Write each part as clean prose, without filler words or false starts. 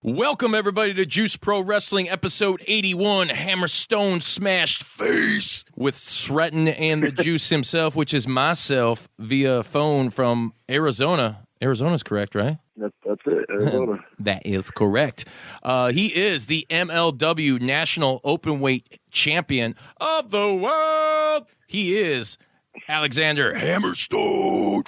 Welcome, everybody, to Juice Pro Wrestling, episode 81, Hammerstone Smashed Face, with Sreten and the Juice himself, which is myself, via phone from Arizona. Arizona's correct, right? That's it, Arizona. That is correct. He is the MLW National Openweight Champion of the world. He is Alexander Hammerstone.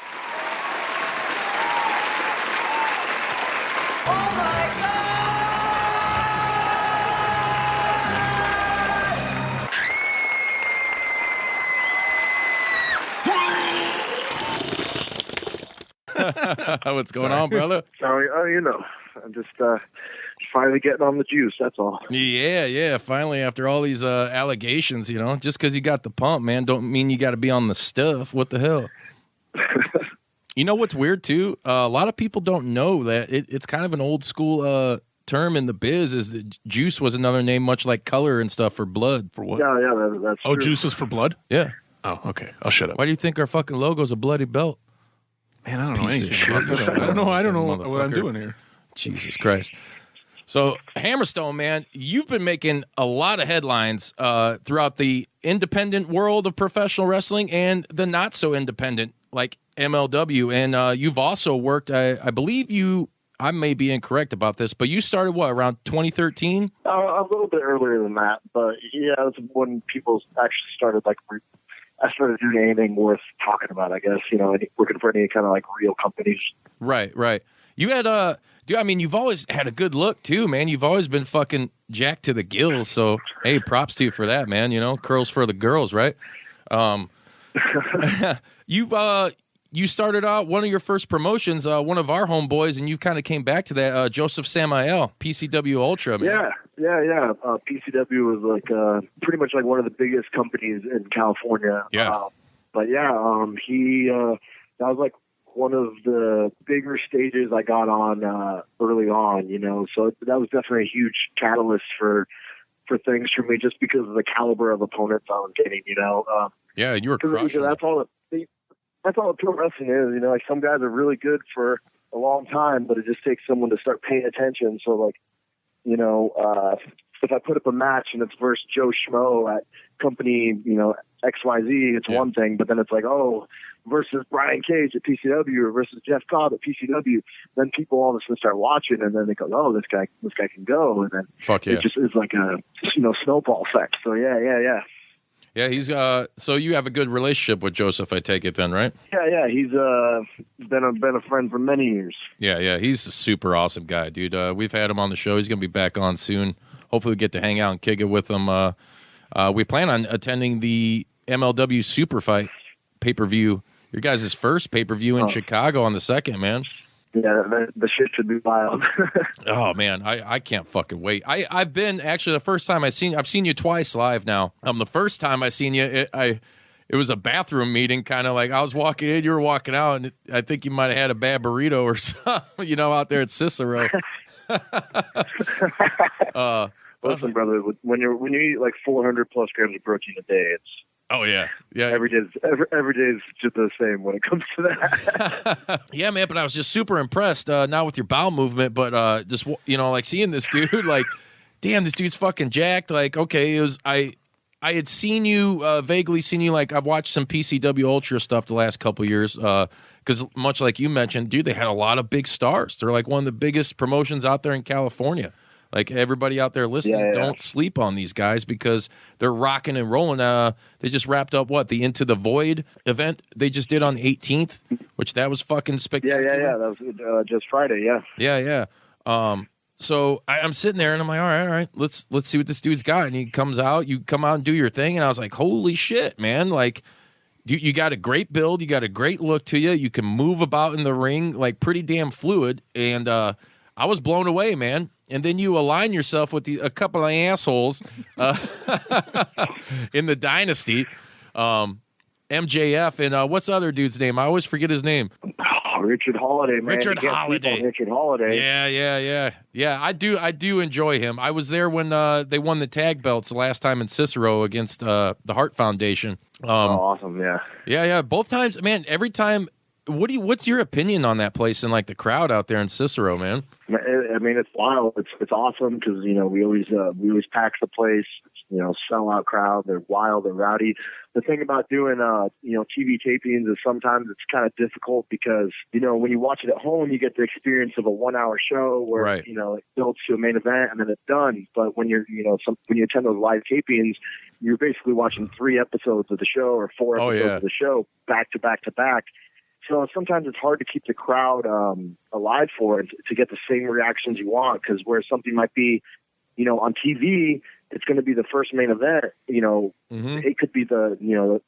What's going on, brother? You know, I'm just finally getting on the juice, that's all. Yeah, finally, after all these allegations, you know, just because you got the pump, man, don't mean you got to be on the stuff. What the hell? You know what's weird, too? A lot of people don't know that it's kind of an old school term in the biz, is that juice was another name, much like color and stuff, for blood. For what? Yeah, that's Oh, true. juice was for blood? Yeah. Oh, okay. I'll shut up. Why do you think our fucking logo's a bloody belt? Man, I don't know Piece of anything shit. about this. I don't know what I'm Motherfucker. doing here. Jesus Christ. So, Hammerstone, man, you've been making a lot of headlines throughout the independent world of professional wrestling and the not so independent, like MLW. And you've also worked, I believe I may be incorrect about this, but you started what, around 2013? A little bit earlier than that, but yeah, that's when people actually started, like, I started doing anything worth talking about, I guess, you know, working for any kind of, like, real companies. Right. You had, dude, I mean, you've always had a good look, too, man. You've always been fucking jacked to the gills, so, hey, props to you for that, man, you know, curls for the girls, right? You started out one of your first promotions, one of our homeboys, and you kind of came back to that, Joseph Samael, PCW Ultra, man. Yeah. PCW was like pretty much like one of the biggest companies in California. Yeah. But yeah, that was like one of the bigger stages I got on early on, you know. So that was definitely a huge catalyst for things for me, just because of the caliber of opponents I was getting, you know. Yeah, you were crushing. Because that's all pro wrestling is, you know. Like, some guys are really good for a long time, but it just takes someone to start paying attention. So, like, you know, if I put up a match and it's versus Joe Schmo at company, you know, XYZ, it's one thing, but then it's like, oh, versus Brian Cage at PCW or versus Jeff Cobb at PCW, then people all of a sudden start watching, and then they go, oh, this guy can go, and then Fuck yeah. It just is like a, you know, snowball effect. So yeah. Yeah, he's so you have a good relationship with Joseph, I take it then, right? Yeah, he's been a friend for many years. Yeah, he's a super awesome guy, dude. We've had him on the show. He's going to be back on soon. Hopefully we get to hang out and kick it with him. We plan on attending the MLW Super Fight pay-per-view. Your guys' first pay-per-view in Chicago on the 2nd, man. Yeah, the shit should be wild. Oh, man, I can't fucking wait. I've been, actually, the first time I've seen you twice live now. The first time I seen you, it was a bathroom meeting, kind of like I was walking in, you were walking out, and I think you might have had a bad burrito or something, you know, out there at Cicero. Listen, brother, when you eat like 400 plus grams of protein a day, it's every day is just the same when it comes to that. Yeah, man, but I was just super impressed, not with your bowel movement, but just, you know, like seeing this dude, like, damn, this dude's fucking jacked. Like, okay, I had vaguely seen you, like, I've watched some PCW Ultra stuff the last couple years, because much like you mentioned, dude, they had a lot of big stars. They're like one of the biggest promotions out there in California. Like, everybody out there listening, don't sleep on these guys because they're rocking and rolling. They just wrapped up, the Into the Void event they just did on the 18th, which that was fucking spectacular. Yeah. That was just Friday, yeah. Yeah. So I'm sitting there and I'm like, all right, let's see what this dude's got. And he comes out, you come out and do your thing. And I was like, holy shit, man. Like, you got a great build. You got a great look to you. You can move about in the ring, like, pretty damn fluid. And I was blown away, man. And then you align yourself with a couple of assholes in the Dynasty, MJF, and what's the other dude's name? I always forget his name. Richard Holiday, man. Richard Holiday. Richard Holiday. Yeah. I do enjoy him. I was there when they won the tag belts the last time in Cicero against the Hart Foundation. Awesome, yeah. Yeah. Both times, man. Every time what's your opinion on that place and like the crowd out there in Cicero, man? I mean, it's wild. It's awesome because we always pack the place. It's, sellout crowd. They're wild. They're rowdy. The thing about doing TV tapings is sometimes it's kind of difficult because when you watch it at home, you get the experience of a 1 hour show where right. It builds to a main event and then it's done. But when when you attend those live tapings, you're basically watching 3 episodes of the show or 4 episodes of the show back to back to back. So sometimes it's hard to keep the crowd alive for it to get the same reactions you want, because where something might be, on TV, it's going to be the first main event. It could be the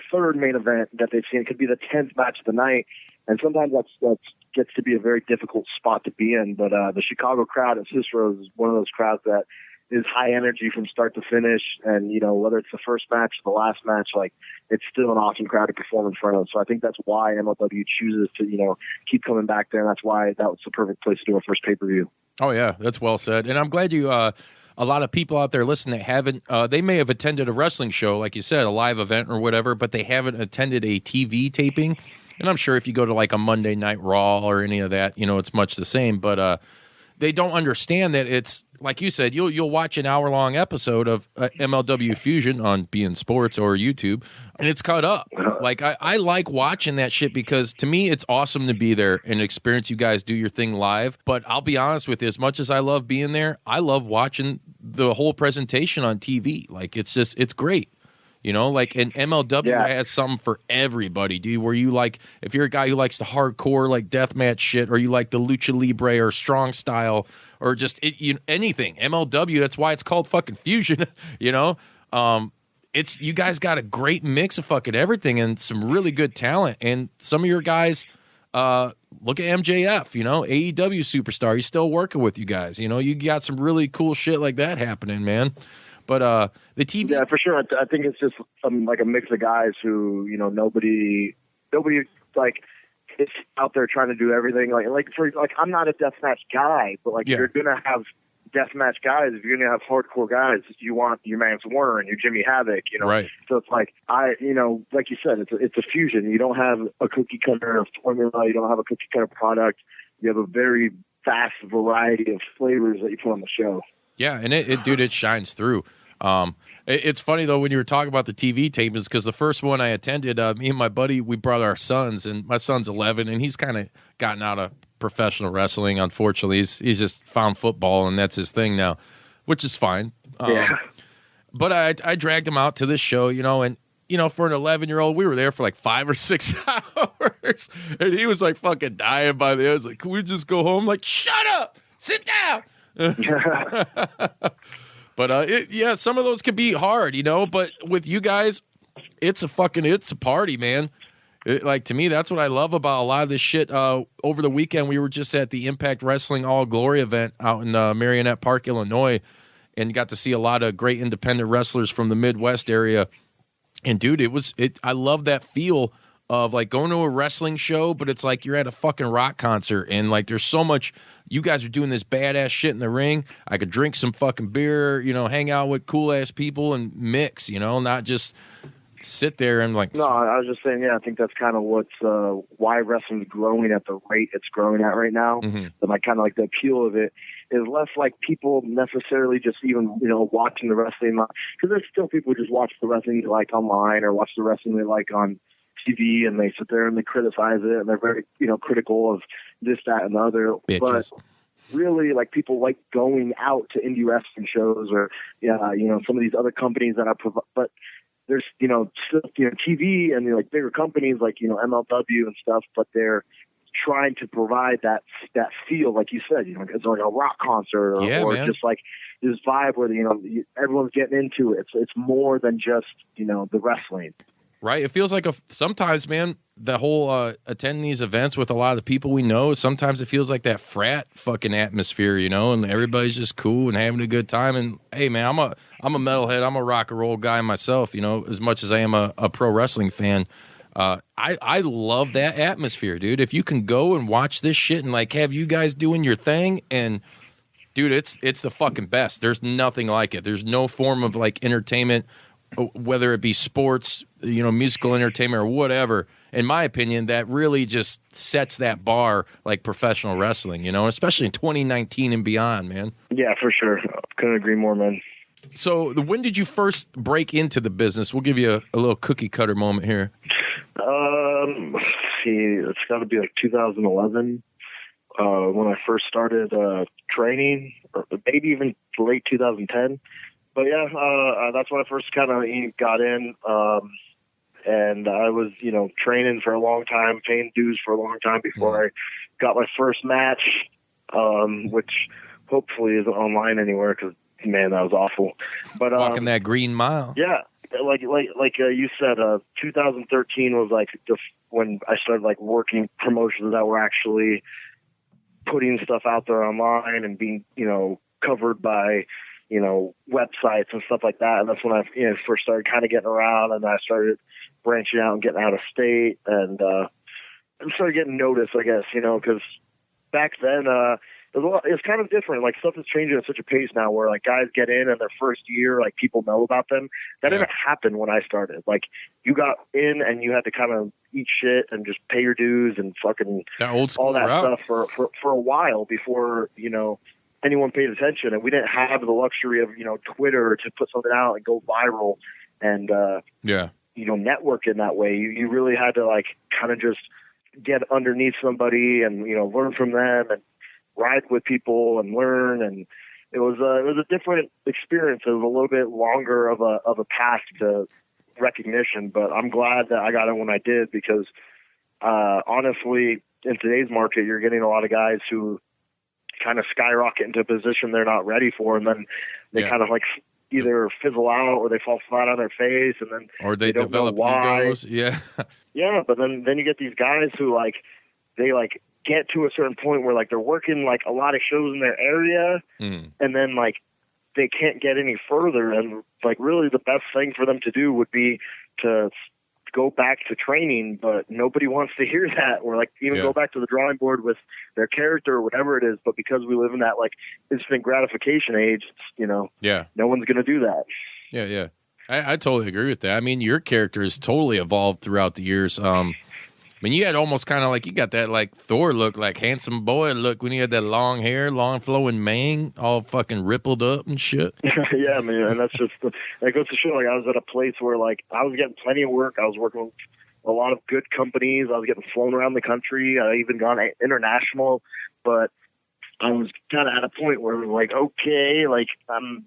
third main event that they've seen. It could be the 10th match of the night, and sometimes that's gets to be a very difficult spot to be in. But the Chicago crowd at Cicero is one of those crowds that is high energy from start to finish, and whether it's the first match or the last match, like it's still an awesome crowd to perform in front of. So I think that's why MLW chooses to keep coming back there, and that's why that was the perfect place to do a first pay-per-view. Oh yeah, that's well said, and I'm glad you. A lot of people out there listening that haven't. They may have attended a wrestling show, like you said, a live event or whatever, but they haven't attended a TV taping. And I'm sure if you go to like a Monday Night Raw or any of that, it's much the same. But they don't understand that it's like you said. You'll watch an hour-long episode of MLW Fusion on beIN Sports or YouTube, and it's cut up. Like I like watching that shit because to me it's awesome to be there and experience you guys do your thing live. But I'll be honest with you, as much as I love being there, I love watching the whole presentation on TV. Like it's great. Like an MLW has something for everybody, dude. Where you like, if you're a guy who likes the hardcore like deathmatch shit, or you like the lucha libre or strong style, or just anything MLW. That's why it's called fucking Fusion. It's you guys got a great mix of fucking everything and some really good talent. And some of your guys, look at MJF. AEW superstar. He's still working with you guys. You got some really cool shit like that happening, man. But the TV, yeah, for sure. I think it's just like a mix of guys who nobody like is out there trying to do everything. Like I'm not a deathmatch guy, but like you're gonna have deathmatch guys. If you're gonna have hardcore guys, you want your Mance Warner and your Jimmy Havoc. Right. So it's like like you said, it's a fusion. You don't have a cookie cutter formula. You don't have a cookie cutter product. You have a very vast variety of flavors that you put on the show. Yeah, and it shines through. It's funny though when you were talking about the TV tapings, because the first one I attended, me and my buddy, we brought our sons, and my son's 11, and he's kind of gotten out of professional wrestling. Unfortunately, he's just found football, and that's his thing now, which is fine. But I dragged him out to this show, and for an 11-year-old, we were there for like 5 or 6 hours, and he was like fucking dying by the end. I was like, "Can we just go home?" Like, shut up, sit down. But some of those could be hard, but with you guys, it's a party, man. To me, that's what I love about a lot of this shit. Over the weekend, we were just at the Impact Wrestling All Glory event out in Marionette Park, Illinois, and got to see a lot of great independent wrestlers from the Midwest area. And dude, I love that feel of like going to a wrestling show, but it's like you're at a fucking rock concert, and like there's so much. You guys are doing this badass shit in the ring. I could drink some fucking beer, hang out with cool ass people and mix, not just sit there and like. No, I was just saying, I think that's kind of what's why wrestling's growing at the rate it's growing at right now. Mm-hmm. And like kind of like the appeal of it is less like people necessarily just even watching the wrestling, because there's still people who just watch the wrestling they like online or watch the wrestling they like on TV, and they sit there and they criticize it, and they're very critical of this, that, and the other. Bitches. But really, like, people like going out to indie wrestling shows or some of these other companies that are but there's still TV and like bigger companies like MLW and stuff, but they're trying to provide that feel, like you said, it's like a rock concert or just like this vibe where everyone's getting into it. It's more than just the wrestling. Right. It feels like sometimes, man, the whole attending these events with a lot of the people we know, sometimes it feels like that frat fucking atmosphere, and everybody's just cool and having a good time. And hey, man, I'm a metalhead. I'm a rock and roll guy myself, as much as I am a pro wrestling fan. I love that atmosphere, dude. If you can go and watch this shit and like have you guys doing your thing, and dude, it's the fucking best. There's nothing like it. There's no form of like entertainment, whether it be sports, musical entertainment or whatever. in my opinion, that really just sets that bar like professional wrestling, especially in 2019 and beyond, man. Yeah, for sure. Couldn't agree more, man. So when did you first break into the business? We'll give you a little cookie cutter moment here. Let's see, it's got to be like 2011 when I first started training, or maybe even late 2010. But yeah, that's when I first kind of got in. And I was, training for a long time, paying dues for a long time before I got my first match, which hopefully isn't online anywhere because, man, that was awful. But walking that green mile. Yeah, like you said, 2013 was like when I started like working promotions that were actually putting stuff out there online and being, covered by, websites and stuff like that. And that's when I first started kind of getting around, and I started branching out and getting out of state, and started getting noticed, I guess, because back then it's kind of different. Like, stuff is changing at such a pace now where like guys get in and their first year, like, people know about them. That didn't happen when I started. Like, you got in and you had to kind of eat shit and just pay your dues and fucking that old school all that route. stuff for a while before, anyone paid attention. And we didn't have the luxury of, Twitter to put something out and go viral and, network in that way. You really had to like kind of just get underneath somebody and, learn from them and ride with people and learn. And it was a different experience. It was a little bit longer of a path to recognition, but I'm glad that I got it when I did, because honestly, in today's market, you're getting a lot of guys who kind of skyrocket into a position they're not ready for, and then they kind of like either fizzle out or they fall flat on their face, and then or they don't develop know why. egos. Yeah, but then you get these guys who like they like get to a certain point where like they're working like a lot of shows in their area, and then like they can't get any further, and like really the best thing for them to do would be to go back to training, but nobody wants to hear that, or like even go back to the drawing board with their character or whatever it is. But because we live in that like instant gratification age, no one's going to do that. Yeah. I totally agree with that. I mean, your character has totally evolved throughout the years. I mean, you had almost kind of like, you got that like Thor look, like handsome boy look when you had that long hair, long flowing mane, all fucking rippled up and shit. Yeah, man, and that's just, that goes to show, like, I was at a place where, like, I was getting plenty of work. I was working with a lot of good companies. I was getting flown around the country. I even gone international, but I was kind of at a point where it was like, okay, like, I'm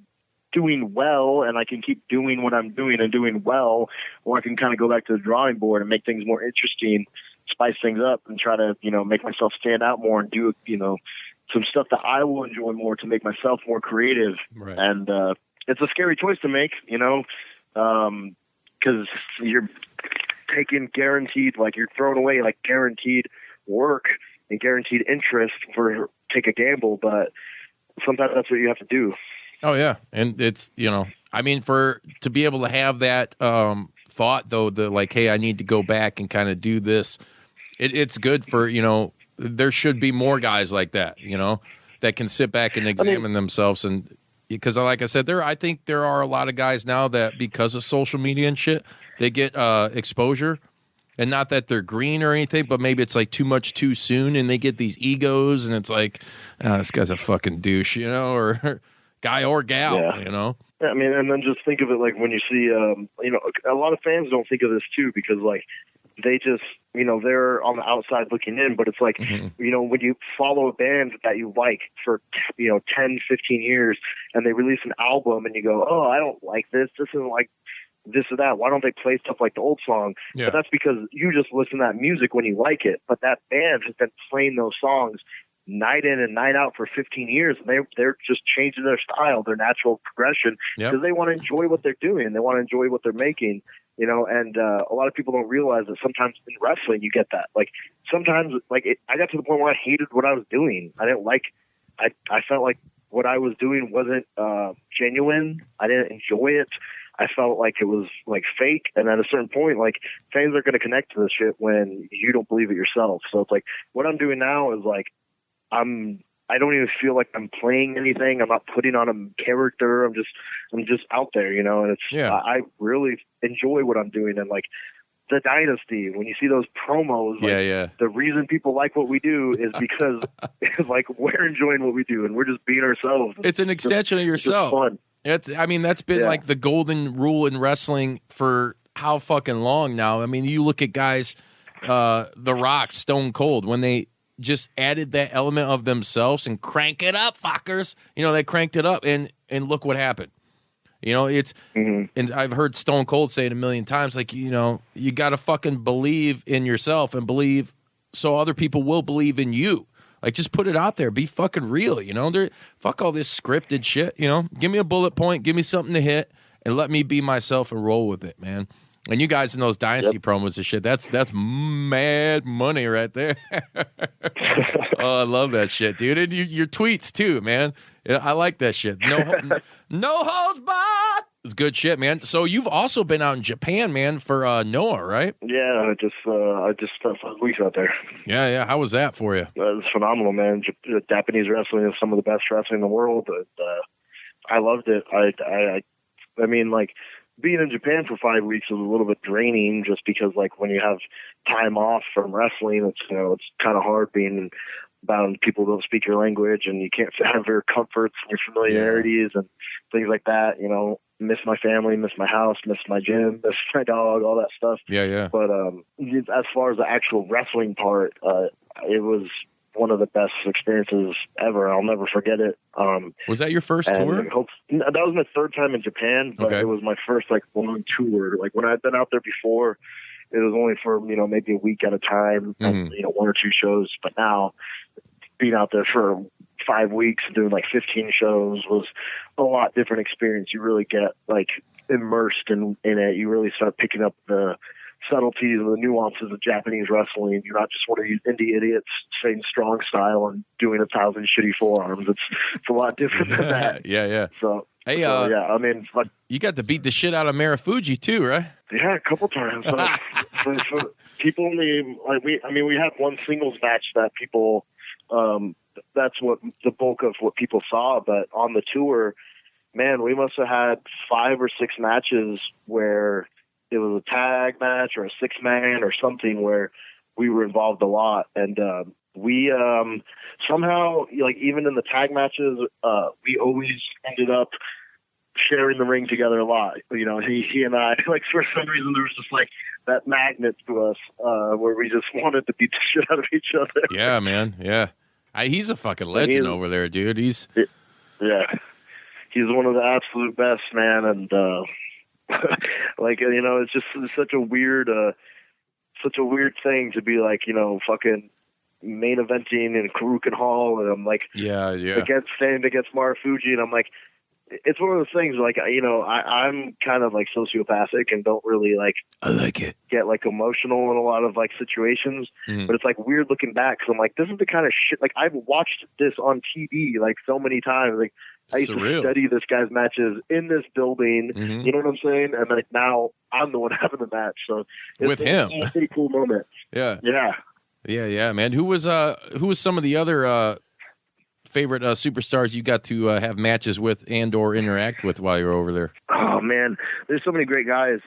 doing well and I can keep doing what I'm doing and doing well, or I can kind of go back to the drawing board and make things more interesting, spice things up and try to, make myself stand out more and do, some stuff that I will enjoy more to make myself more creative. Right. And it's a scary choice to make, because you're taking guaranteed, like you're throwing away like guaranteed work and guaranteed interest for take a gamble, but sometimes that's what you have to do. Oh yeah, and it's I mean, to be able to have that thought though, the like, hey, I need to go back and kind of do this. It's good for there should be more guys like that, that can sit back and examine themselves, and because like I said, I think there are a lot of guys now that because of social media and shit, they get exposure. And not that they're green or anything, but maybe it's like too much too soon, and they get these egos, and it's like, this guy's a fucking douche, or guy or gal, Yeah, I mean, and then just think of it like when you see, a lot of fans don't think of this too, because like they just, they're on the outside looking in, but it's like, when you follow a band that you like for, 10, 15 years, and they release an album and you go, oh, I don't like this. This isn't like this or that. Why don't they play stuff like the old song? Yeah. But that's because you just listen to that music when you like it. But that band has been playing those songs night in and night out for 15 years, and they're just changing their style, their natural progression, because they want to enjoy what they're doing. They want to enjoy what they're making, and a lot of people don't realize that sometimes in wrestling you get that. Like sometimes, I got to the point where I hated what I was doing. I didn't like, I felt like what I was doing wasn't genuine. I didn't enjoy it. I felt like it was like fake. And at a certain point, like fans are going to connect to this shit when you don't believe it yourself. So it's like what I'm doing now is like, I don't even feel like I'm playing anything. I'm not putting on a character. I'm just out there, and it's, I really enjoy what I'm doing. And like, the dynasty. When you see those promos, like, the reason people like what we do is because like we're enjoying what we do and we're just being ourselves. It's an extension of yourself. It's fun. I mean, that's been like the golden rule in wrestling for how fucking long now. I mean, you look at guys, The Rock, Stone Cold, when they just added that element of themselves and crank it up, fuckers. You know, they cranked it up and look what happened. You know, it's and I've heard Stone Cold say it a million times, like, you know, you got to fucking believe in yourself and believe so other people will believe in you. Like, just put it out there. Be fucking real, you know? Fuck all this scripted shit, you know? Give me a bullet point, give me something to hit, and let me be myself and roll with it, man. And you guys in those Dynasty promos and shit, that's mad money right there. Oh, I love that shit, dude. And your tweets, too, man. I like that shit. No holds barred. It's good shit, man. So you've also been out in Japan, man, for Noah, right? Yeah, I just spent 5 weeks out there. Yeah. How was that for you? It was phenomenal, man. Japanese wrestling is some of the best wrestling in the world. I loved it. I mean, like, being in Japan for 5 weeks was a little bit draining, just because, like, when you have time off from wrestling, it's kind of hard being bound. People don't speak your language, and you can't have your comforts and your familiarities and things like that. You know, miss my family, miss my house, miss my gym, miss my dog, all that stuff. Yeah. But as far as the actual wrestling part, it was one of the best experiences ever. I'll never forget it. Was that your first tour? That was my third time in Japan, but it was my first like long tour. Like, when I'd been out there before, it was only for, you know, maybe a week at a time, and, you know, 1 or 2 shows. But now, being out there for 5 weeks and doing like 15 shows was a lot different experience. You really get like immersed in it. You really start picking up the subtleties and the nuances of Japanese wrestling. You're not just one of these indie idiots saying strong style and doing 1,000 shitty forearms. It's a lot different than that. Yeah. So, hey, I mean, like, you got to beat the shit out of Marufuji too, right? Yeah, a couple times. For people only, like, we had one singles match that people, that's what the bulk of what people saw. But on the tour, man, we must have had 5 or 6 matches where it was a tag match or a 6-man or something where we were involved a lot. And we somehow, like, even in the tag matches, we always ended up sharing the ring together a lot. You know, he and I, like, for some reason, there was just like that magnet to us where we just wanted to beat the shit out of each other. Yeah, man. Yeah. He's a fucking legend over there, dude. He's one of the absolute best, man. And like, you know, it's such a weird thing to be like, you know, fucking main eventing in Karukan Hall, and I'm like, standing against Marufuji, and I'm like, it's one of those things, like, you know, I'm kind of like sociopathic and don't really like, I like it, get like emotional in a lot of like situations, but it's like weird looking back, because I'm like, this is the kind of shit, like, I've watched this on TV like so many times, like, I used to study this guy's matches in this building, you know what I'm saying? And like, now I'm the one having the match, so with him, it's a pretty cool moment. Yeah, man. Who was some of the other favorite superstars you got to have matches with and or interact with while you were over there? Oh man, there's so many great guys.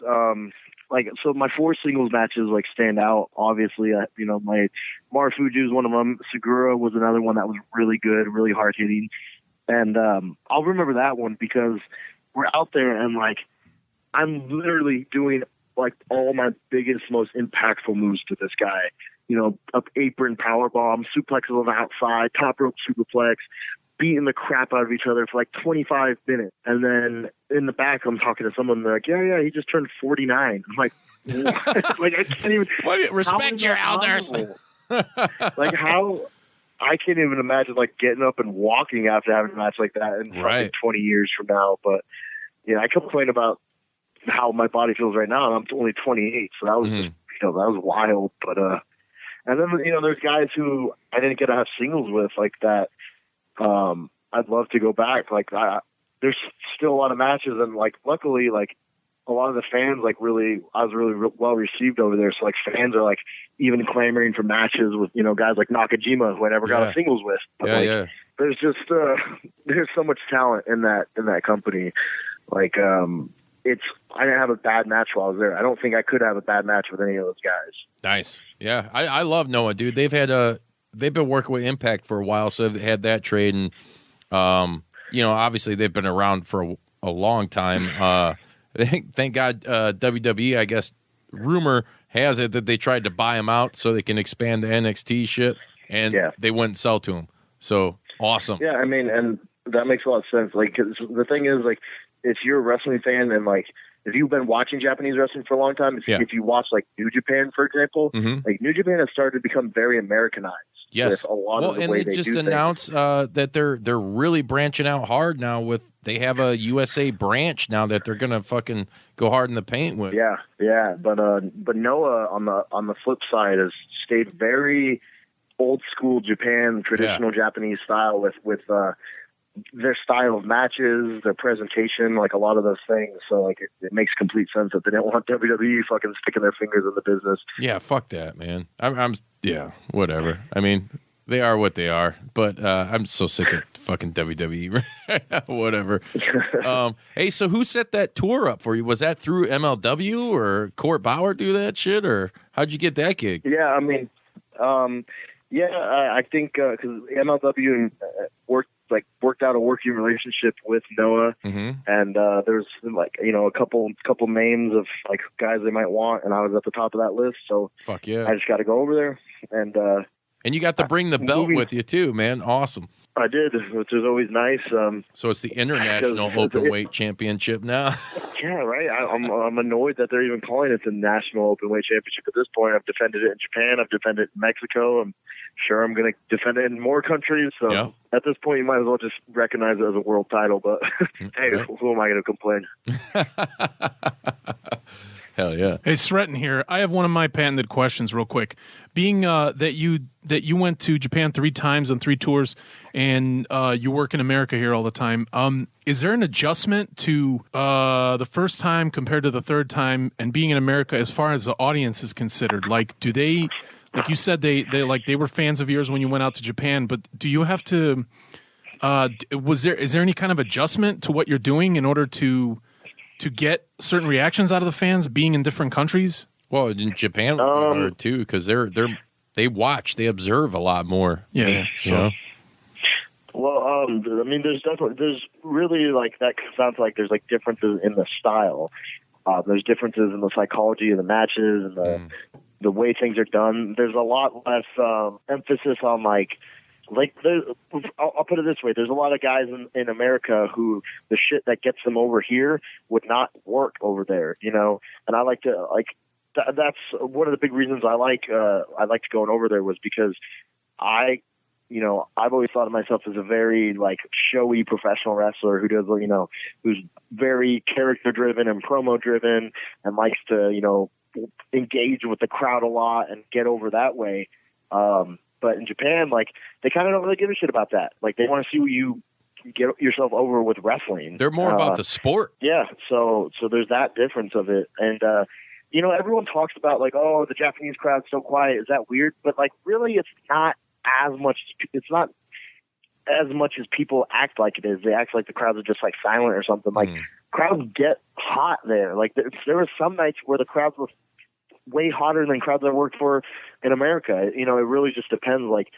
Like, so my 4 singles matches like stand out. Obviously, you know, my Marufuji was one of them. Segura was another one that was really good, really hard hitting. And I'll remember that one because we're out there and like I'm literally doing like all my biggest, most impactful moves to this guy. You know, up apron powerbomb, suplexes on the outside, top rope superplex, beating the crap out of each other for like 25 minutes. And then in the back, I'm talking to someone, they're like, yeah, he just turned 49. I'm like, what? Like, I can't even respect your elders. Like, how I can't even imagine like getting up and walking after having a match like that in fucking 20 years from now. But yeah, I complain about how my body feels right now, and I'm only 28, so that was just, you know, that was wild. But and then, you know, there's guys who I didn't get to have singles with like that. I'd love to go back. Like, there's still a lot of matches, and like, luckily, like, a lot of the fans, like, I was really well received over there. So like, fans are like even clamoring for matches with, you know, guys like Nakajima, who I never got a singles with. But, there's just there's so much talent in that company. Like, I didn't have a bad match while I was there. I don't think I could have a bad match with any of those guys. Nice. Yeah. I love Noah, dude. They've been working with Impact for a while, so they've had that trade, and obviously they've been around for a long time. Thank God WWE, I guess, rumor has it that they tried to buy him out so they can expand the NXT shit, and they wouldn't sell to him. So awesome. Yeah, I mean, and that makes a lot of sense. Like, 'cause the thing is, like, if you're a wrestling fan and like if you've been watching Japanese wrestling for a long time, if you watch like New Japan, for example, like New Japan has started to become very Americanized. Yes, with a lot of the way they just do announced that they're really branching out hard now. They have a USA branch now that they're gonna fucking go hard in the paint with. Yeah. But Noah on the flip side has stayed very old school Japan, traditional Japanese style with their style of matches, their presentation, like a lot of those things. So like it makes complete sense that they don't want WWE fucking sticking their fingers in the business. Yeah, fuck that, man. I'm whatever. I mean, they are what they are, but I'm so sick of fucking WWE. Whatever. Hey, so who set that tour up for you? Was that through MLW or Court Bauer do that shit, or how'd you get that gig? Yeah, I mean, I think because MLW worked out a working relationship with Noah, and there's like a couple names of like guys they might want, and I was at the top of that list. So fuck yeah, I just got to go over there, and you got to bring the belt with you too, man. Awesome. I did, which is always nice. So it's the International Openweight Championship now. Yeah, right. I'm annoyed that they're even calling it the National Openweight Championship at this point. I've defended it in Japan. I've defended it in Mexico. I'm sure I'm going to defend it in more countries. So at this point, you might as well just recognize it as a world title. But hey, who am I going to complain? Hell yeah. Hey, Sreten here. I have one of my patented questions real quick. Being that you went to Japan 3 times on 3 tours and you work in America here all the time, is there an adjustment to the first time compared to the third time and being in America as far as the audience is considered? Like, do they, like you said, they were fans of yours when you went out to Japan, but do you have to, is there any kind of adjustment to what you're doing in order to get certain reactions out of the fans being in different countries? Well, in Japan would be hard too, because they watch, they observe a lot more. Yeah. So. Well, I mean, there's really like that sounds like there's like differences in the style. There's differences in the psychology of the matches and the way things are done. There's a lot less emphasis on like I'll put it this way. There's a lot of guys in America who the shit that gets them over here would not work over there, and I like to that's one of the big reasons I liked going over there was because I've always thought of myself as a very like showy professional wrestler who does, who's very character driven and promo driven and likes to, engage with the crowd a lot and get over that way. But in Japan, like they kind of don't really give a shit about that. Like they want to see you get yourself over with wrestling. They're more about the sport. Yeah. So there's that difference of it. And, everyone talks about like, oh, the Japanese crowd's so quiet. Is that weird? But like, really, it's not as much as people act like it is. They act like the crowds are just like silent or something. Like crowds get hot there. Like there were some nights where the crowds were way hotter than crowds I worked for in America. It really just depends. Like,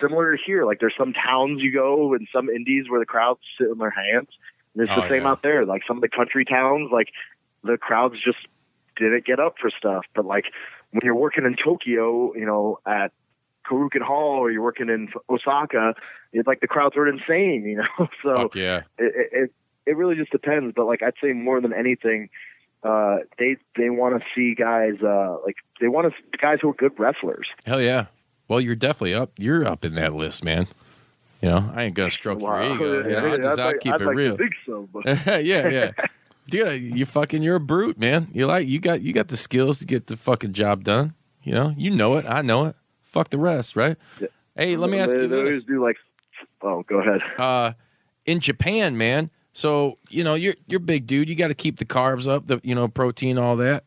similar to here. Like there's some towns you go and some indies where the crowds sit on their hands. And it's the same out there. Like some of the country towns, like the crowds just didn't get up for stuff. But like when you're working in Tokyo, at Karuken Hall, or you're working in Osaka, it's like the crowds are insane, So fuck yeah. It really just depends. But like I'd say more than anything, they want to see guys they want to guys who are good wrestlers. Hell yeah. Well, you're definitely up. You're up in that list, man. I ain't gonna stroke your ego. I'll keep it real. I think so, but. yeah. Dude, you're a brute, man. You got the skills to get the fucking job done. You know it. I know it. Fuck the rest, right? Yeah. Hey, let me ask you this. Go ahead. In Japan, man. So you're big dude. You got to keep the carbs up, the protein, all that.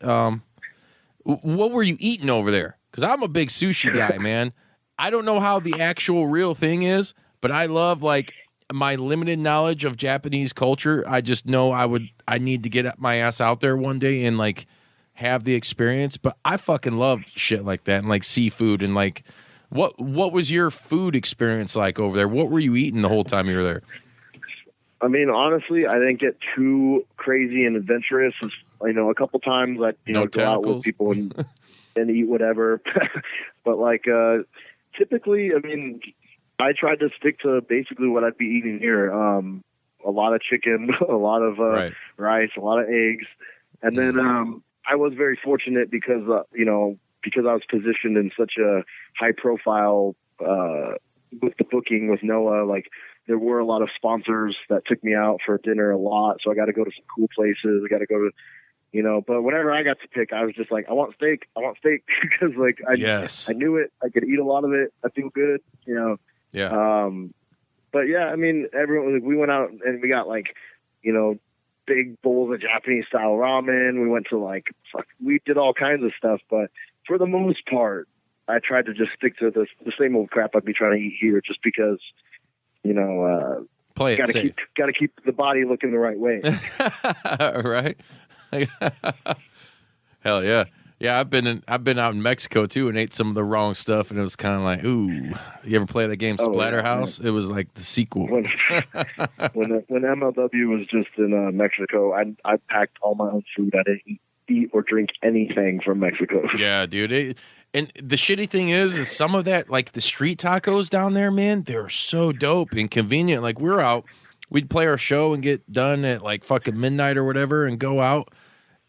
What were you eating over there? Because I'm a big sushi guy, man. I don't know how the actual real thing is, but I love like my limited knowledge of Japanese culture, I just know I need to get my ass out there one day and like have the experience. But I fucking love shit like that and like seafood and like what was your food experience like over there? What were you eating the whole time you were there? I mean, honestly, I didn't get too crazy and adventurous. You know, a couple times I go out with people and eat whatever. But like typically, I mean, I tried to stick to basically what I'd be eating here. A lot of chicken, a lot of rice, a lot of eggs. And then I was very fortunate because because I was positioned in such a high profile with the booking with Noah, like there were a lot of sponsors that took me out for dinner a lot. So I got to go to some cool places. I got to go to, but whenever I got to pick, I was just like, I want steak because like I knew it. I could eat a lot of it. I feel good, Yeah. But yeah, I mean, everyone, we went out and we got like, big bowls of Japanese style ramen. We went to we did all kinds of stuff, but for the most part, I tried to just stick to the same old crap I'd be trying to eat here just because, play it gotta keep the body looking the right way. Right. Hell yeah. Yeah, I've been out in Mexico too and ate some of the wrong stuff, and it was kind of like, ooh. You ever play that game Splatterhouse? It was like the sequel. When MLW was just in Mexico, I packed all my own food. I didn't eat or drink anything from Mexico. Yeah, dude. And the shitty thing is some of that, like the street tacos down there, man, they're so dope and convenient. Like we're out, we'd play our show and get done at like fucking midnight or whatever and go out.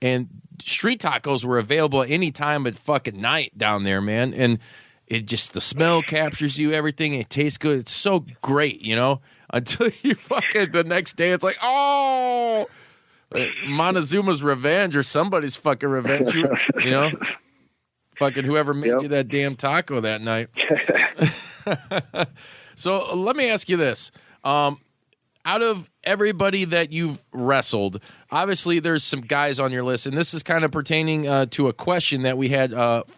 And street tacos were available at any time at fucking night down there, man. And it just, the smell captures you, everything. It tastes good. It's so great, until you fucking, the next day, it's like, oh, Montezuma's revenge or somebody's fucking revenge, fucking whoever made you that damn taco that night. So let me ask you this. Out of everybody that you've wrestled, obviously there's some guys on your list, and this is kind of pertaining to a question that we had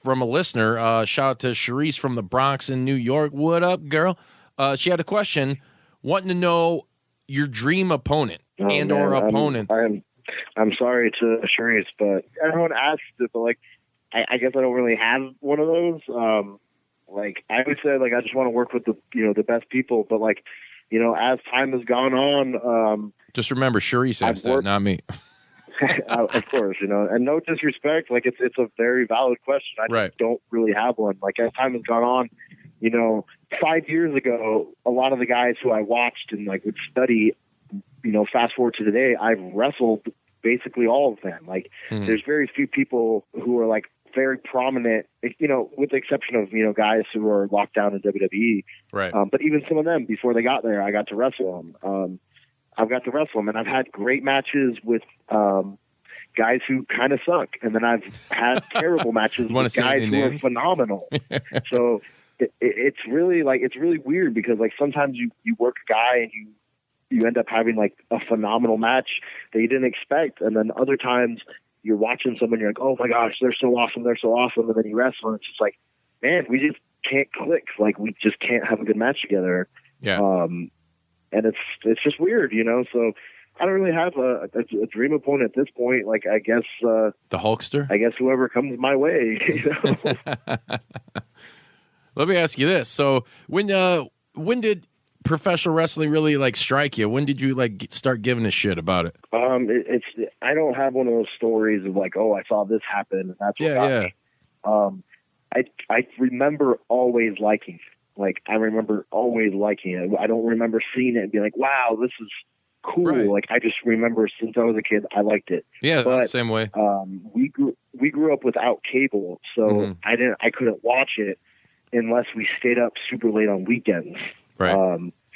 from a listener. Shout out to Charisse from the Bronx in New York. What up, girl? She had a question, wanting to know your dream opponent or opponents. I'm sorry to Charisse, but everyone asks it, but I guess I don't really have one of those. I would say I just want to work with the best people, but as time has gone on, just remember, Charisse asked that, not me. Of course, and no disrespect, it's a very valid question. I just don't really have one. As time has gone on, 5 years ago, a lot of the guys who I watched and would study, fast forward to today, I've wrestled basically all of them. There's very few people who are very prominent, with the exception of, guys who are locked down in WWE. Right. But even some of them, before they got there, I got to wrestle them. I've got to wrestle them, and I've had great matches with guys who kind of suck. And then I've had terrible matches with guys who are phenomenal. So it's really it's really weird because sometimes you work a guy and you end up having a phenomenal match that you didn't expect. And then other times you're watching someone, you're like, oh my gosh, they're so awesome. And then you wrestle and it's just man, we just can't click. We just can't have a good match together. Yeah. And it's just weird, so I don't really have a dream opponent at this point. I guess, the Hulkster, I guess whoever comes my way, Let me ask you this. So when did professional wrestling really strike you? When did you start giving a shit about it? I don't have one of those stories of I saw this happen and that's what got me. I remember always liking it. I remember always liking it. I don't remember seeing it and being like, wow, this is cool. Right. I just remember since I was a kid, I liked it. Yeah, but, same way. We grew up without cable, so I couldn't watch it unless we stayed up super late on weekends. Right.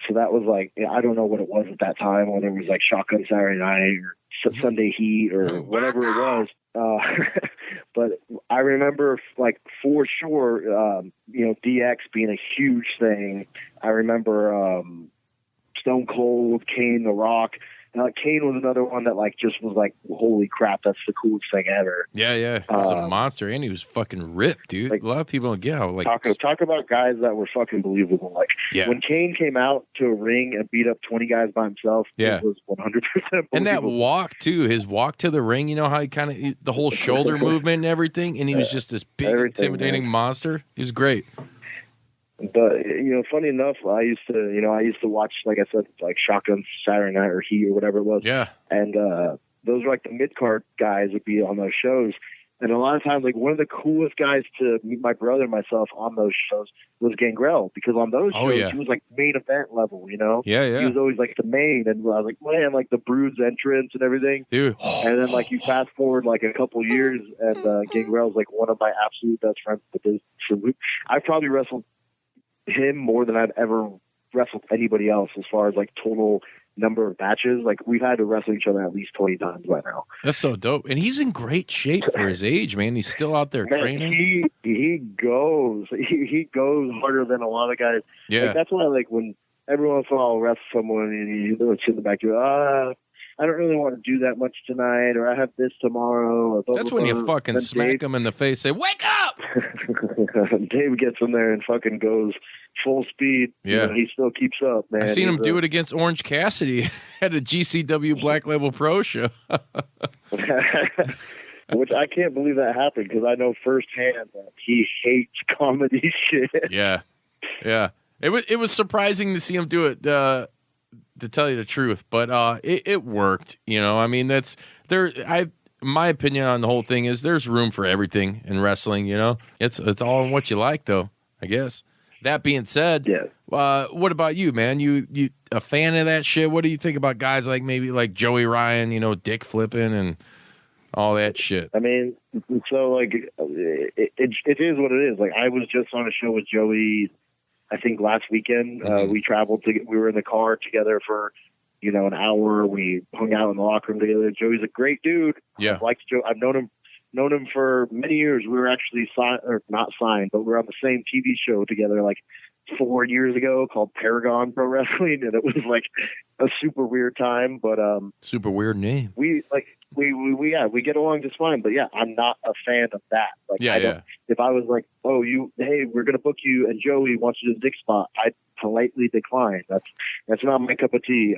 So that was I don't know what it was at that time, whether it was Shotgun Saturday Night or Sunday Heat or whatever it was. But I remember for sure, DX being a huge thing. I remember Stone Cold, Kane, The Rock, Kane was another one that like just was like, holy crap, that's the coolest thing ever. Yeah, he was a monster, and he was fucking ripped, dude. Like, a lot of people don't get how like talk about guys that were fucking believable. Like when Kane came out to a ring and beat up 20 guys by himself, it was 100% believable. And that walk too, his walk to the ring, you know how he kind of the whole shoulder movement and everything, and he was just this big, intimidating monster. He was great. But funny enough, I used to watch, like I said, like Shotgun Saturday Night or Heat or whatever it was. Yeah. And those were like the mid card guys would be on those shows. And a lot of times, like one of the coolest guys to meet my brother and myself on those shows was Gangrel, because on those shows he was like main event level, Yeah. He was always like the main, and I was like, man, like the Brood's entrance and everything. Dude. And then like you fast forward like a couple years, and Gangrel's like one of my absolute best friends. I probably wrestled him more than I've ever wrestled anybody else as far as like total number of matches. Like we've had to wrestle each other at least 20 times by now. That's so dope. And he's in great shape for his age, man. He's still out there training. He goes harder than a lot of guys. Yeah. Like, that's why like when every once in a while I'll wrestle someone and you know, it's in the back, you I don't really want to do that much tonight, or I have this tomorrow. Or that's when you fucking smack him in the face, say, wake up! Dave gets in there and fucking goes full speed. Yeah. He still keeps up, man. I seen him do it against Orange Cassidy at a GCW Black Label Pro show. Which I can't believe that happened, because I know firsthand that he hates comedy shit. Yeah. It was surprising to see him do it, to tell you the truth, but it worked. I mean, that's there. My opinion on the whole thing is there's room for everything in wrestling. It's all in what you like, though, I guess. That being said, what about you, man? You a fan of that shit? What do you think about guys like maybe like Joey Ryan, dick flipping and all that shit? I mean, so like it is what it is. Like I was just on a show with Joey, I think last weekend. We traveled we were in the car together for an hour. We hung out in the locker room together. Joey's a great dude. Yeah, I've liked Joe. I've known him for many years. We were actually not signed, but we were on the same TV show together like 4 years ago called Paragon Pro Wrestling, and it was like a super weird time. But super weird name. We get along just fine. But yeah, I'm not a fan of that. Like if I was like, hey, we're gonna book you and Joey wants you to dick spot, I'd politely decline. That's not my cup of tea.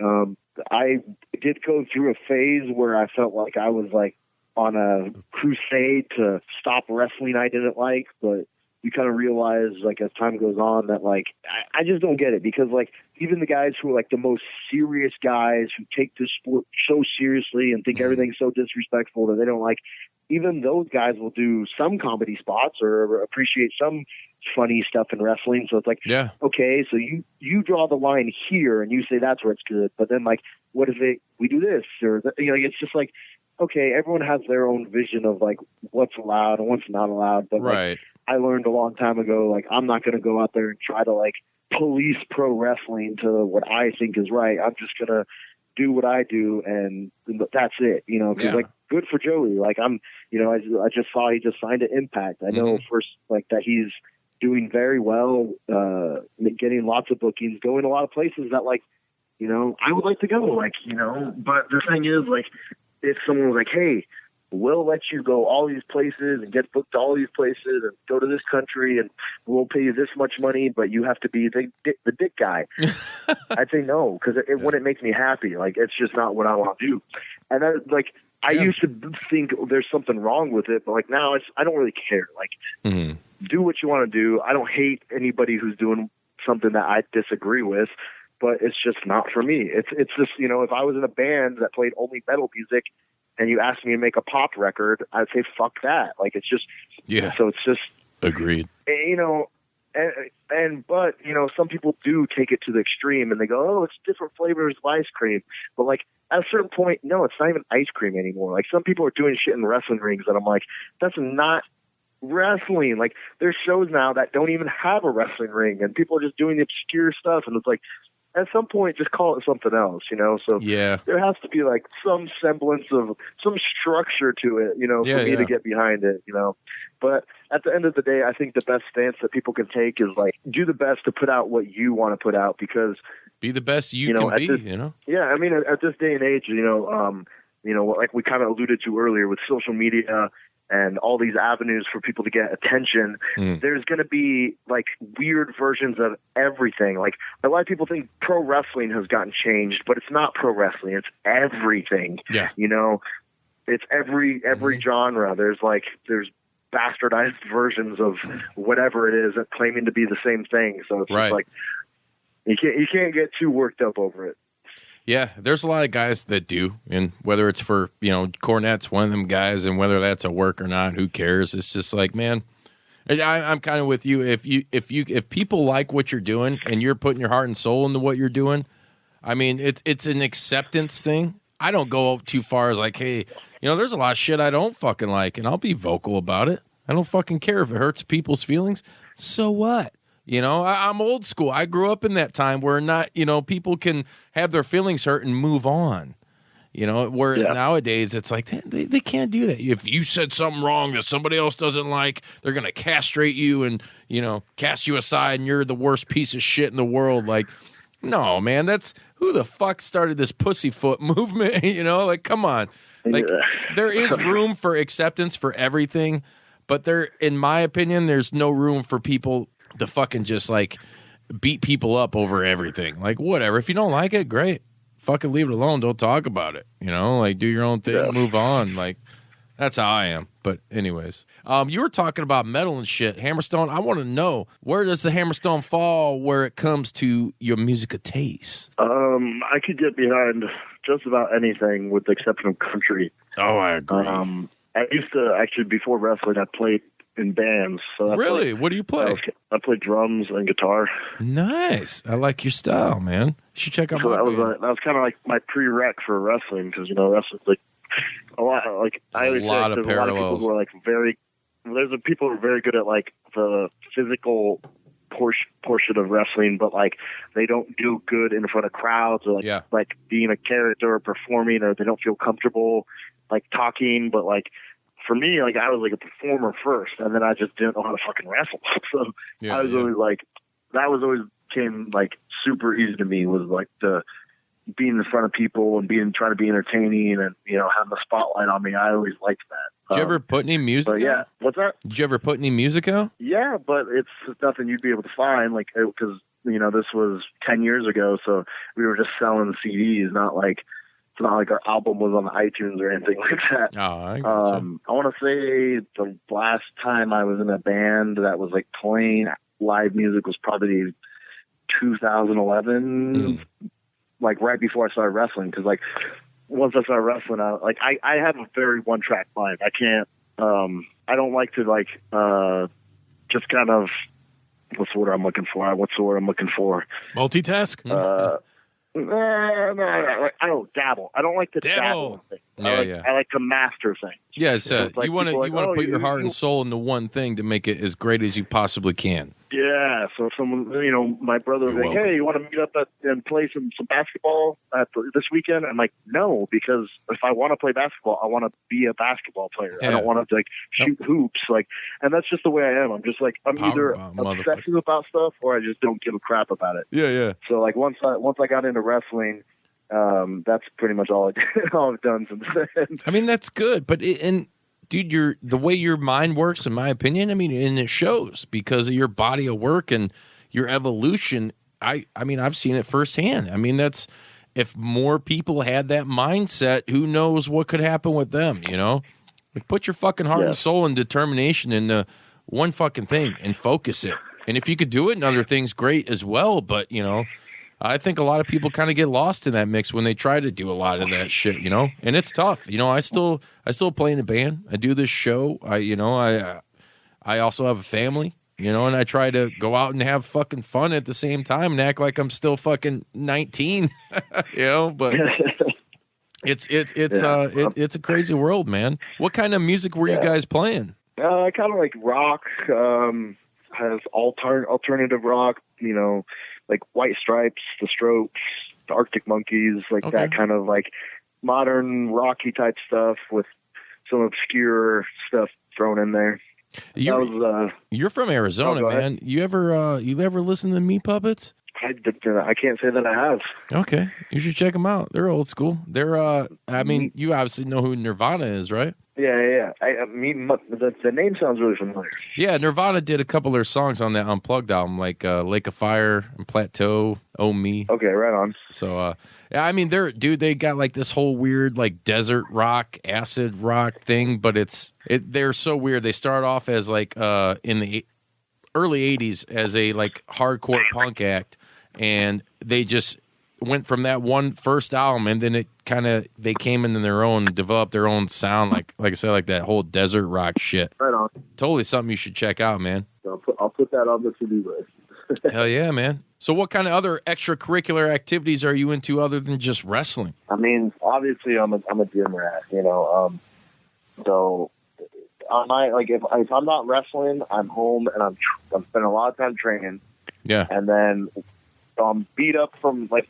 I did go through a phase where I felt like I was like on a crusade to stop wrestling I didn't like, but you kind of realize like as time goes on that like I just don't get it, because like even the guys who are like the most serious guys who take this sport so seriously and think everything's so disrespectful that they don't like, even those guys will do some comedy spots or appreciate some funny stuff in wrestling. So it's like, okay, so you draw the line here and you say that's where it's good, but then like what if we do this, or it's just like, okay, everyone has their own vision of like what's allowed and what's not allowed. But like, I learned a long time ago, like I'm not going to go out there and try to like police pro wrestling to what I think is right. I'm just going to do what I do, and that's it. Because like good for Joey. Like I just saw he just signed an Impact. I know first like that he's doing very well, getting lots of bookings, going a lot of places that like, I would like to go. Like but the thing is like, if someone was like, hey, we'll let you go all these places and get booked to all these places and go to this country and we'll pay you this much money, but you have to be the dick guy. I'd say no, because it wouldn't make me happy. Like, it's just not what I want to do. And I used to think there's something wrong with it, but like now I don't really care. Like, do what you want to do. I don't hate anybody who's doing something that I disagree with, but it's just not for me. It's just, if I was in a band that played only metal music and you asked me to make a pop record, I'd say, fuck that. Like, it's just, so it's just, agreed. But some people do take it to the extreme and they go, oh, it's different flavors of ice cream. But like at a certain point, no, it's not even ice cream anymore. Like some people are doing shit in wrestling rings and I'm like, that's not wrestling. Like there's shows now that don't even have a wrestling ring and people are just doing obscure stuff. And it's like, at some point just call it something else, you know? So Yeah. there has to be like some semblance of some structure to it, you know, for me to get behind it, you know? But at the end of the day, I think the best stance that people can take is like, do the best to put out what you want to put out, because be the best you can be, you know? Yeah. I mean, at this day and age, you know, like we kind of alluded to earlier with social media and all these avenues for people to get attention, there's going to be like weird versions of everything. Like a lot of people think pro wrestling has gotten changed, but it's not pro wrestling. It's everything. Yeah. You know, it's every genre. There's bastardized versions of whatever it is claiming to be the same thing. So it's just like, you can't get too worked up over it. Yeah, there's a lot of guys that do, and whether it's for, you know, Cornette's one of them guys, and whether that's a work or not, who cares? It's just like, man, I'm kind of with you. If people like what you're doing and you're putting your heart and soul into what you're doing, I mean, it's an acceptance thing. I don't go too far as like, hey, you know, there's a lot of shit I don't fucking like, and I'll be vocal about it. I don't fucking care if it hurts people's feelings. So what? You know, I'm old school. I grew up in that time where not, you know, people can have their feelings hurt and move on. You know, whereas nowadays it's like they can't do that. If you said something wrong that somebody else doesn't like, they're going to castrate you and, you know, cast you aside and you're the worst piece of shit in the world. Like, no, man, that's who the fuck started this pussyfoot movement? You know, like, come on. Like, there is room for acceptance for everything, but in my opinion, there's no room for people to fucking just like beat people up over everything. Like, whatever. If you don't like it, great. Fucking leave it alone. Don't talk about it. You know, like, do your own thing, move on. Like, that's how I am. But anyways, you were talking about metal and shit. Hammerstone, I want to know, where does the Hammerstone fall where it comes to your musical taste? I could get behind just about anything with the exception of country. Oh, I agree. I used to, actually, before wrestling, I played in bands. So really? What do you play? I play drums and guitar. Nice. I like your style, man. You should check out my band. That was kind of like my prereq for wrestling, because, you know, wrestling's like a lot. Like, I always say there's a lot of people who are like there's people who are very good at like the physical portion of wrestling, but like they don't do good in front of crowds, or like being a character or performing, or they don't feel comfortable like talking. But like, for me, like, I was like a performer first, and then I just didn't know how to fucking wrestle. So I was always like, that was always came like super easy to me, was like the being in front of people and trying to be entertaining and, you know, having the spotlight on me. I always liked that. Did you ever put any music out? Yeah. What's that? Did you ever put any music out? Yeah, but it's nothing you'd be able to find, like, because, you know, this was 10 years ago, so we were just selling CDs, not like, it's not like our album was on iTunes or anything like that. Oh, I gotcha. I want to say the last time I was in a band that was like playing live music was probably 2011, like right before I started wrestling. Because like once I started wrestling, I have a very one-track mind. I can't. I don't like to like just kind of, what's the word I'm looking for? Multitask. No, I don't dabble. I don't like to dabble in things. I like to master things. Yeah, so you want to put your heart and soul into one thing to make it as great as you possibly can. Yeah, so someone, you know, my brother was like, hey, you want to meet up and play some basketball this weekend? I'm like, no, because if I want to play basketball, I want to be a basketball player. Yeah. I don't want to like shoot hoops, like, and that's just the way I am. I'm just like, I'm either obsessive about stuff or I just don't give a crap about it. Yeah. So like once I got into wrestling, that's pretty much all I've done since then. I mean, that's good, but dude, the way your mind works, in my opinion, I mean, and it shows because of your body of work and your evolution. I mean, I've seen it firsthand. I mean, if more people had that mindset, who knows what could happen with them, you know? Like, put your fucking heart and soul and determination into one fucking thing and focus it. And if you could do it in other things, great as well. But, you know, I think a lot of people kind of get lost in that mix when they try to do a lot of that shit, you know, and it's tough. You know, I still play in a band. I do this show. I also have a family, you know, and I try to go out and have fucking fun at the same time and act like I'm still fucking 19, you know, but it's a crazy world, man. What kind of music were you guys playing? Kind of like rock, has alternative rock, you know, like White Stripes, The Strokes, the Arctic Monkeys, like that kind of like modern rocky type stuff with some obscure stuff thrown in there. You're from Arizona, man. You ever listen to the Meat Puppets? I can't say that I have. Okay, you should check them out. They're old school. They're I mean, you obviously know who Nirvana is, right? Yeah. The name sounds really familiar. Yeah, Nirvana did a couple of their songs on that Unplugged album, like Lake of Fire and Plateau, Oh Me. Okay, right on. So, yeah, I mean, they got like this whole weird like desert rock, acid rock thing, but they're so weird. They start off as like in the early 80s as a like hardcore punk act, and they just went from that one first album, and then they came into their own, developed their own sound, like I said, like that whole desert rock shit. Right on. Totally something you should check out, man. I'll put that on the to-do list. Hell yeah, man. So what kind of other extracurricular activities are you into other than just wrestling? I mean, obviously I'm a gym rat, so on if I'm not wrestling, I'm home and I'm spending a lot of time training. Yeah. And then I'm beat up from like,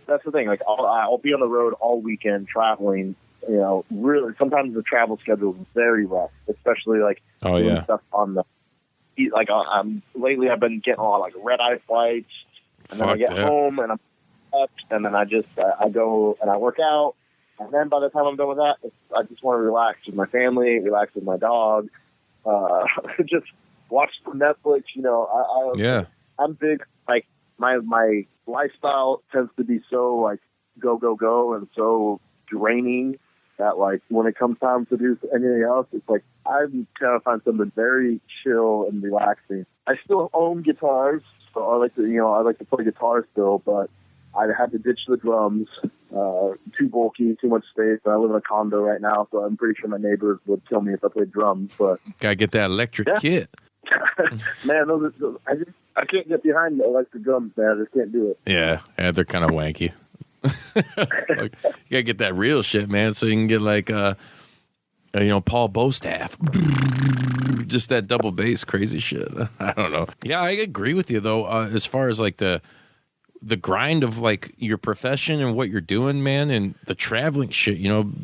that's the thing. Like I'll be on the road all weekend traveling. Really, sometimes the travel schedule is very rough, especially like doing stuff on the like. Lately I've been getting a lot of like red eye flights, and then I get home and I'm up, and then I go and I work out, and then by the time I'm done with that, I just want to relax with my family, relax with my dog, just watch some Netflix. I'm big. Like my lifestyle tends to be so like go and so draining that like when it comes time to do anything else, it's like I'm trying to find something very chill and relaxing. I still own guitars, so I like to play guitar still, but I had to ditch the drums. Too bulky, too much space. I live in a condo right now, so I'm pretty sure my neighbors would kill me if I played drums. But gotta get that electric kit. Man, I can't get behind the electric drums, man. I just can't do it. Yeah, they're kind of wanky. Like, you gotta get that real shit, man, so you can get like Paul Bostaff, just that double bass crazy shit. I don't know. Yeah, I agree with you though, as far as like the grind of like your profession and what you're doing, man, and the traveling shit,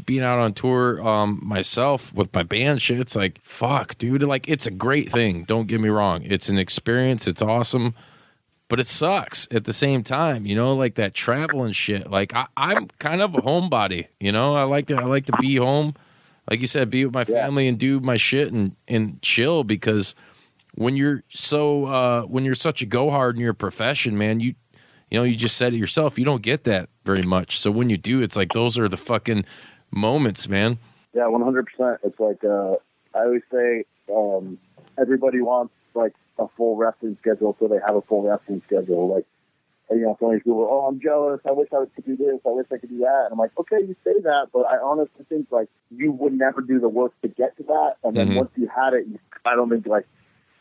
being out on tour myself with my band shit, it's like, fuck, dude, like it's a great thing, don't get me wrong, it's an experience, it's awesome, but it sucks at the same time, like that traveling shit. Like I'm kind of a homebody, I like to be home, like you said, be with my family and do my shit and chill, because when you're such a go hard in your profession, man, you just said it yourself, you don't get that very much. So when you do, it's like those are the fucking moments, man. Yeah, 100%. It's like I always say, everybody wants like a full wrestling schedule, so they have a full wrestling schedule. Like, so many people, oh, I'm jealous. I wish I could do this. I wish I could do that. And I'm like, okay, you say that, but I honestly think like you would never do the work to get to that. And then once you had it, I don't think like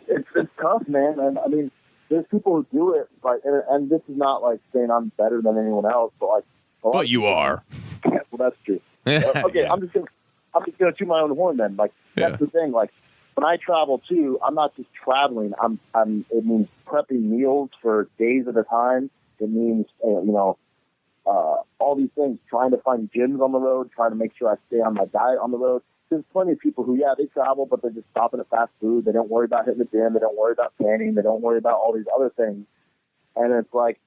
it's tough, man. And I mean, there's people who do it, but and this is not like saying I'm better than anyone else, but like. But you are. Yeah, well, that's true. Okay, yeah. I'm just gonna toot my own horn then. Like that's the thing. Like when I travel too, I'm not just traveling. It means prepping meals for days at a time. It means all these things. Trying to find gyms on the road. Trying to make sure I stay on my diet on the road. There's plenty of people who, they travel, but they're just stopping at fast food. They don't worry about hitting the gym. They don't worry about tanning. They don't worry about all these other things. And it's like,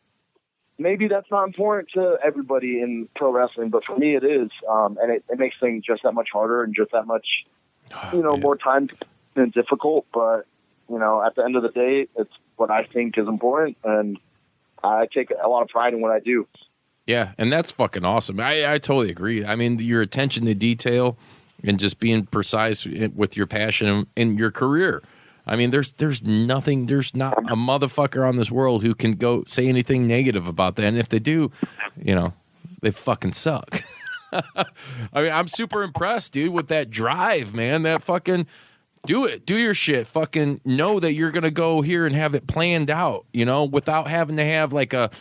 maybe that's not important to everybody in pro wrestling, but for me it is. And it makes things just that much harder and just that much, more time and difficult. But, at the end of the day, it's what I think is important. And I take a lot of pride in what I do. Yeah, and that's fucking awesome. I totally agree. I mean, your attention to detail and just being precise with your passion in your career. I mean, there's not a motherfucker on this world who can go say anything negative about that. And if they do, they fucking suck. I mean, I'm super impressed, dude, with that drive, man. That fucking do it. Do your shit. Fucking know that you're going to go here and have it planned out, without having to have like a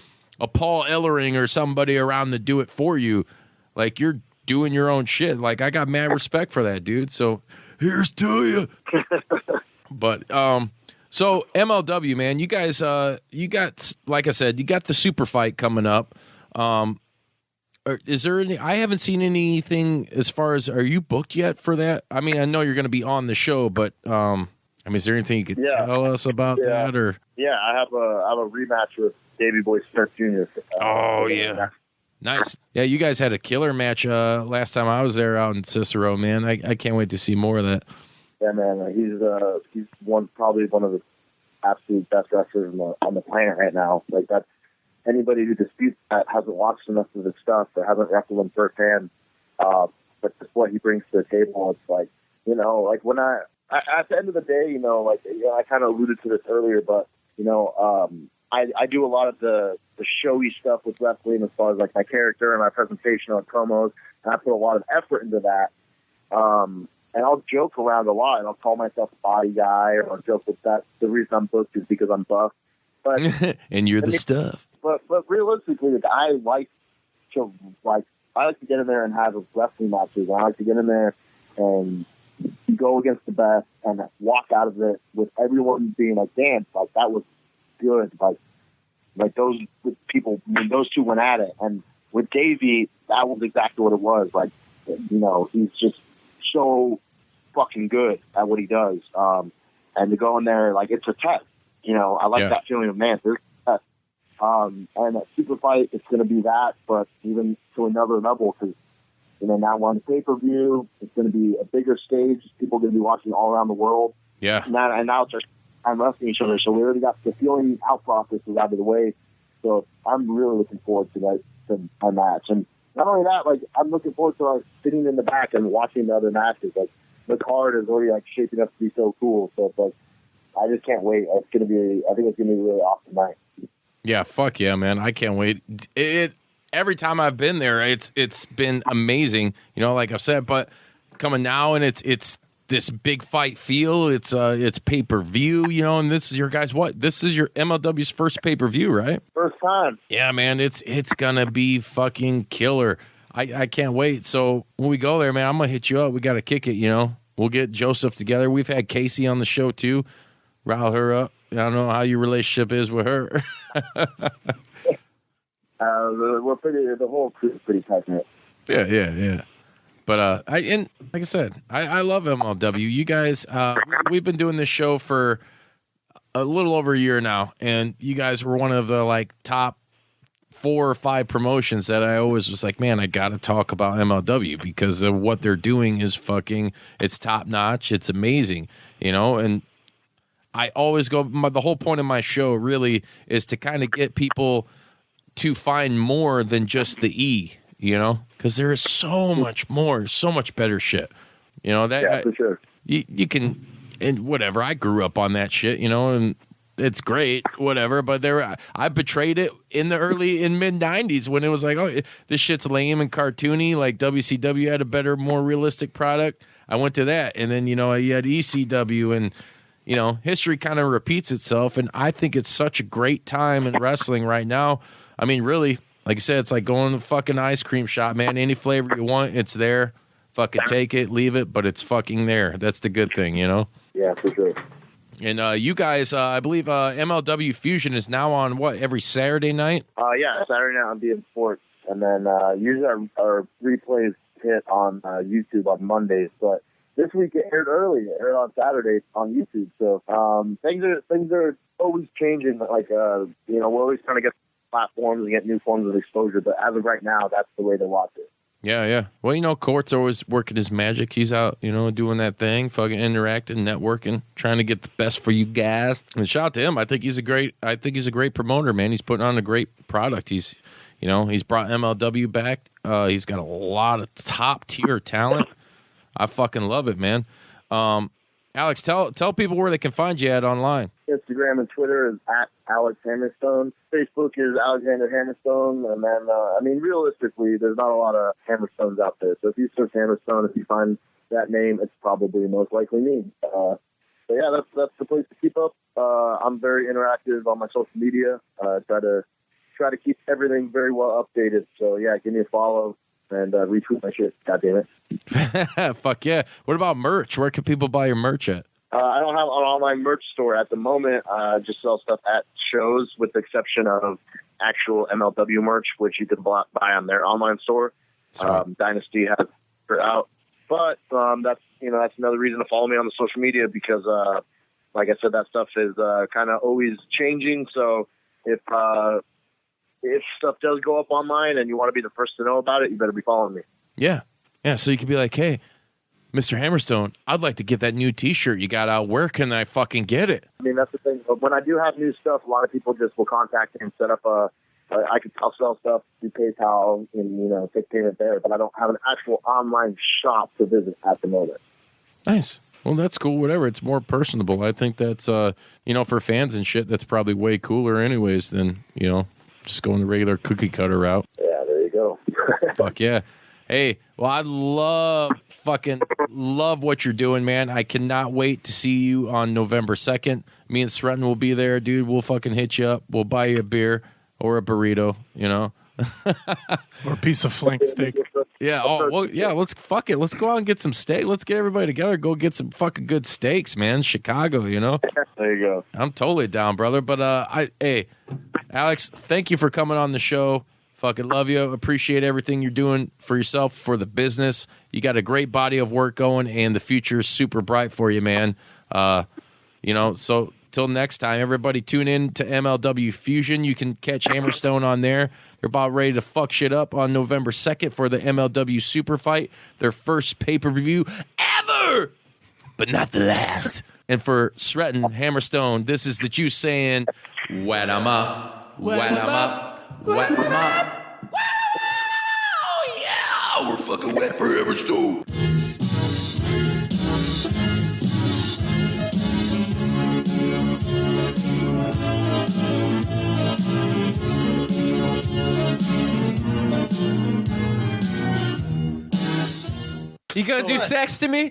Paul Ellering or somebody around to do it for you. Like you're doing your own shit. Like I got mad respect for that, dude. So here's to you. But So MLW, man, you guys, you got, like I said, you got the super fight coming up. Is there any? I haven't seen anything as far as. Are you booked yet for that? I mean, I know you're going to be on the show, but I mean, is there anything you could tell us about that? Or I have a rematch with Davey Boy Smith Jr. Oh yeah, nice. Yeah, you guys had a killer match last time I was there out in Cicero, man. I can't wait to see more of that. Yeah, man, he's probably one of the absolute best wrestlers on the planet right now. Like that's. Anybody who disputes that hasn't watched enough of his stuff or hasn't wrestled him firsthand. But just what he brings to the table, it's like, you know, like when I at the end of the day, you know, like I kind of alluded to this earlier, but you know, I do a lot of the showy stuff with wrestling as far as like my character and my presentation on promos, and I put a lot of effort into that. And I'll joke around a lot, and I'll call myself a body guy, or I'll joke with that. The reason I'm booked is because I'm buff. But and you're the stuff. But realistically, I like to get in there and have wrestling matches. I like to get in there and go against the best and walk out of it with everyone being like, "Damn, like that was good." Like those people, when those two went at it, and with Davey, that was exactly what it was. Like, you know, he's just so fucking good at what he does. And to go in there, like it's a test. You know, I like that feeling of, man, there's a test. And that super fight, it's going to be that, but even to another level, because, you know, now we're on the pay-per-view. It's going to be a bigger stage. People are going to be watching all around the world. Yeah. And now it's our time wrestling each other. So we already got the feeling out process is out of the way. So I'm really looking forward to my match. And not only that, like, I'm looking forward to like sitting in the back and watching the other matches. Like, the card is already like shaping up to be so cool. So it's like, I just can't wait. I think it's going to be a really awesome night. Yeah, fuck yeah, man. I can't wait. Every time I've been there, it's been amazing, you know, like I've said, but coming now and it's this big fight feel, it's pay-per-view, you know, and this is your guys this is your MLW's first pay-per-view, right? First time. Yeah, man, it's gonna be fucking killer. I can't wait. So when we go there, man, I'm gonna hit you up. We gotta kick it, you know. We'll get Joseph together. We've had Casey on the show too. Rile her up. I don't know how your relationship is with her. The whole crew is pretty tight knit. Yeah. But like I said, I love MLW. You guys, we've been doing this show for a little over a year now, and you guys were one of the like top 4 or 5 promotions that I always was like, man, I got to talk about MLW because of what they're doing is it's top notch. It's amazing, you know, and I always go, the whole point of my show really is to kind of get people to find more than just the E, you know, because there is so much more, so much better shit, you know, that for sure. You can, and whatever, I grew up on that shit, you know, and it's great, whatever, but I betrayed it in mid 90s when it was like, oh, this shit's lame and cartoony, like WCW had a better, more realistic product. I went to that, and then, you know, you had ECW, and you know, history kind of repeats itself, and I think it's such a great time in wrestling right now. I mean, really, like I said, it's like going to the fucking ice cream shop, man. Any flavor you want, it's there. Fucking take it, leave it, but it's fucking there. That's the good thing, you know? Yeah, for sure. And you guys, I believe MLW Fusion is now on, what, every Saturday night? Yeah, Saturday night on beIN Sports. And then usually our replays hit on YouTube on Mondays, but this week it aired early. It aired on Saturday on YouTube. So things are always changing. Like, you know, we're always trying to get platforms and get new forms of exposure. But as of right now, that's the way to watch it. Yeah. Well, you know, Court's always working his magic. He's out, you know, doing that thing, fucking interacting, networking, trying to get the best for you guys. And shout out to him. I think he's a great promoter, man. He's putting on a great product. He's brought MLW back. He's got a lot of top tier talent. I fucking love it, man. Alex, tell people where they can find you at online. Instagram and Twitter is at Alex Hammerstone. Facebook is Alexander Hammerstone. And then, I mean, realistically, there's not a lot of Hammerstones out there. So if you search Hammerstone, if you find that name, it's probably most likely me. So yeah, that's the place to keep up. I'm very interactive on my social media. Try to keep everything very well updated. So yeah, give me a follow and retweet my shit. God damn it. Fuck yeah. What about merch? Where can people buy your merch at? I don't have it on online merch store at the moment. Just sell stuff at shows, with the exception of actual MLW merch, which you can buy on their online store. Dynasty has it out, but that's another reason to follow me on the social media, because like I said, that stuff is kind of always changing. So if stuff does go up online and you want to be the first to know about it, you better be following me. Yeah. So you could be like, hey, Mr. Hammerstone, I'd like to get that new T-shirt you got out. Where can I fucking get it? I mean, that's the thing. When I do have new stuff, a lot of people just will contact me and set up I'll sell stuff through PayPal and, take payment there, but I don't have an actual online shop to visit at the moment. Nice. Well, that's cool. Whatever. It's more personable. I think that's, for fans and shit, that's probably way cooler anyways than, just going the regular cookie cutter route. Yeah, there you go. Fuck yeah. Hey, well, I love what you're doing, man. I cannot wait to see you on November 2nd. Me and Sreten will be there, dude. We'll fucking hit you up. We'll buy you a beer or a burrito, Or a piece of flank steak. Yeah. Oh, well, yeah. Let's fuck it. Let's go out and get some steak. Let's get everybody together. Go get some fucking good steaks, man. Chicago, There you go. I'm totally down, brother. But hey, Alex, thank you for coming on the show. Fucking love you. Appreciate everything you're doing for yourself, for the business. You got a great body of work going, and the future is super bright for you, man. So till next time, everybody tune in to MLW Fusion. You can catch Hammerstone on there. They're about ready to fuck shit up on November 2nd for the MLW Super Fight, their first pay-per-view ever, but not the last. And for Sreten, Hammerstone, this is the Juice saying, wet 'em up, wet 'em up, wet 'em up. Wow, yeah, we're fucking wet for Hammerstone. You gonna do sex to me?